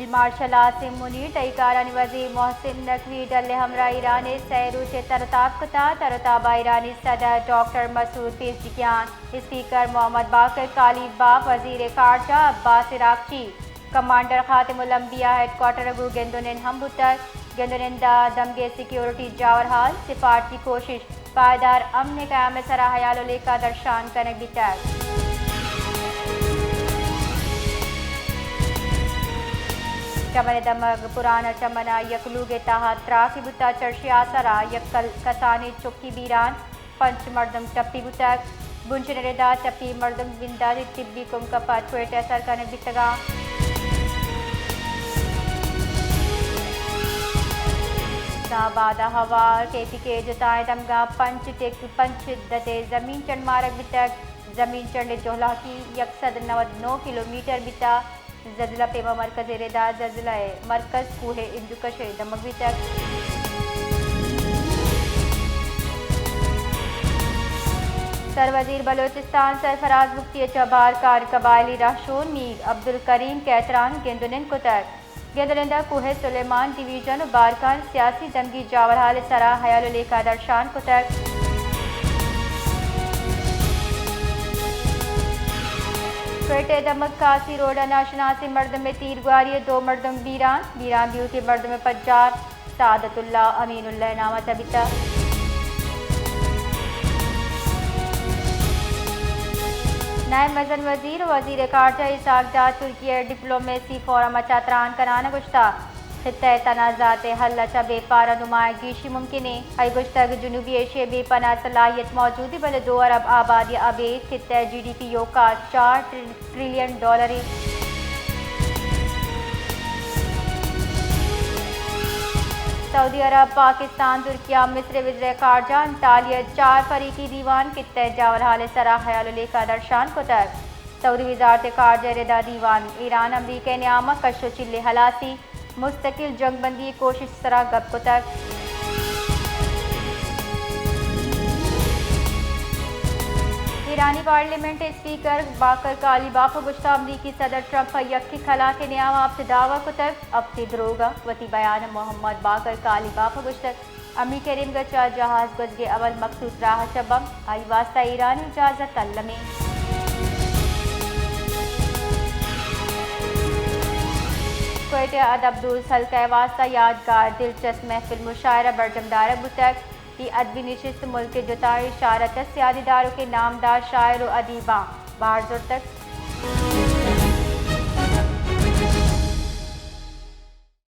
field marshal Asim Munir तईकारानी वजीर मोहसिन नकवी डल हमरा ईरानी सैरूच तरताब कता तरताबा ईरानी सदर डॉक्टर मसूद पेशगियान स्पीकर मोहम्मद बाकर कालीबाफ वजीर खारजा अब्बास इराकची कमांडर खातिमुल अंबिया हेडक्वार्टर अगू गेंदोनिन हमबुतर गेंदोनिन दमगे सिक्योरिटी जावर हाल सिफारत की कोशिश पायदार अमन क़याम सरा हयालो लेका दर्शान कनक बितर चमन दमग पुराना चमना यकलूगे ताहा त्राकी बुता चर्शी आसरा यकल कसानी चुक्की बीरान पंच मर्दम टप्पी बुतक बुंचनरेदा टप्पी मर्दम बिंदा तिब्बी कुम कपा ट्वेट असर कने बितगा बादा हवा केपी के जताए दमगा पंच दते जमीन चंड मारक बितक जमीन चंड जोहला की 199 किलोमीटर बिता जजला पेमा मरकज रेदा जजला मरकज कूहे इंदुकश दमगवी तक सरवजीर बलोचिस्तान सरफराज मुफ्ती चबार कार कबायली राशून मीर अब्दुल करीम कैतरान गेंदुनिन कुतर गेंदुनिंदा कूहे सुलेमान डिवीजन बारकान सियासी दमगी जावरहाल सरा हयालो लेका दर्शान कुतर पेटे दमक कासी रोड अनाशनासी मर्द में तीर गुआरिय 2 मर्दम बीरान बीऊ के मर्द में पज्जार सादतुल्ला अमीनुल्लाह नामा तबिता नायब मजन वजीर खारजा इसाकदा तुर्की डिप्लोमेसी फोरम अच्छा त्रान कराना गुश्ता खित्ते तनाज़ात हल अच्छा बेपारा नुमाइंदगी मुमकिन है आई गुश्तग जुनूबी एशिया बेपना सलाहियत मौजूदी बल 2 अरब आबादी अबेद खित्ते GDP यो का $4 ट्रिलियन सऊदी अरब पाकिस्तान तुर्किया मिस्र वज़ीर खारजा अंतालिया 4 फरीकी दीवान खित्ते जावरहाल सरा हयालो लेका दर्शान कुतर सऊदी वज़ारत खारजा रेदा दीवान ईरान अमरीका न्यामा कशो चिल्ले हलासी मुस्तकिल जंगबंदी कोशिश सरा गप को तक ईरानी पार्लियामेंट स्पीकर बाकर कालीबाफ गुश्ता अमरीकी सदर ट्रंप यक्की खला के न्याम आप दावा को तक अब तिदरोगा वती बयान मोहम्मद बाकर कालीबाफ गुश्तक अमरीका रिमगचा जहाज गुजगे अवल मखसूस राह शबम आई वास्ता ईरानी इजाजत अल्लमे कोयटे अदब्दुल सल्का वास्ता यादगार दिलचस्प महफिल मुशायरा बरजमदार बुतक की अदबी नशिस्त मुल्क के जुताई शारत सियादीदारों के नामदार शायर व अदीबा बारजुर तक